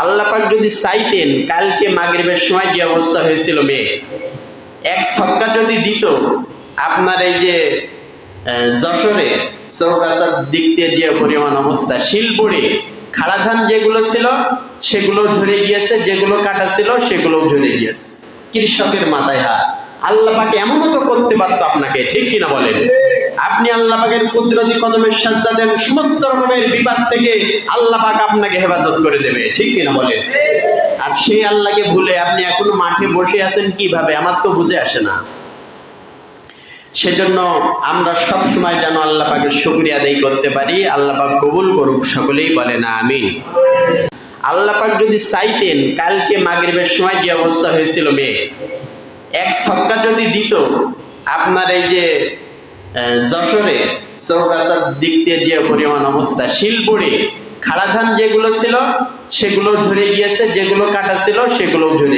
আল্লাহ পাক যদি চাইতেন কালকে মাগরিবের সময় যে অবস্থা হয়েছিল মেয়ে, এক ছক্কা যদি দিত, আপনার এই যে যশোরে চৌগাছার দিক দিয়ে যে পরিমাণ অবস্থা, শিলপুরে খাড়া ধান যেগুলো ছিল সেগুলো ঝরে গিয়েছে, যেগুলো কাটা ছিল সেগুলো ঝরে গিয়েছে। কৃষকের মাথায় হাত। আল্লাহ পাক এমনও তো করতে পারতো আপনাকে, ঠিক কিনা বলেন? আপনি আল্লাহ পাকের কুদরতি কদমের সাজদা দেন, সমস্ত রকমের বিপদ থেকে আল্লাহ পাক আপনাকে হেফাজত করে দেবে, ঠিক কিনা বলেন? আর সেই আল্লাহকে ভুলে আপনি এখনো মাঠে বসে আছেন কিভাবে, আমার তো বুঝে আসে না। সেজন্য আমরা সব সময় যেন আল্লাহ পাকের শুকরিয়া আদায় করতে পারি। আল্লাহ পাক কবুল করুক, সকলেই বলেন আমিন। আল্লাহ পাক যদি চাইতেন কালকে মাগরিবের সময় যে অবস্থা হয়েছিল মেয়ে, এক ছক্কা যদি দিত, আপনার এই যে যশোরে চৌগাছার দিক দিয়ে যে পরিমাণ অবস্থা, শিলপুরে খাড়া ধান যেগুলো ছিল সেগুলো ঝরে গিয়েছে, যেগুলো কাটা ছিল সেগুলো ঝরে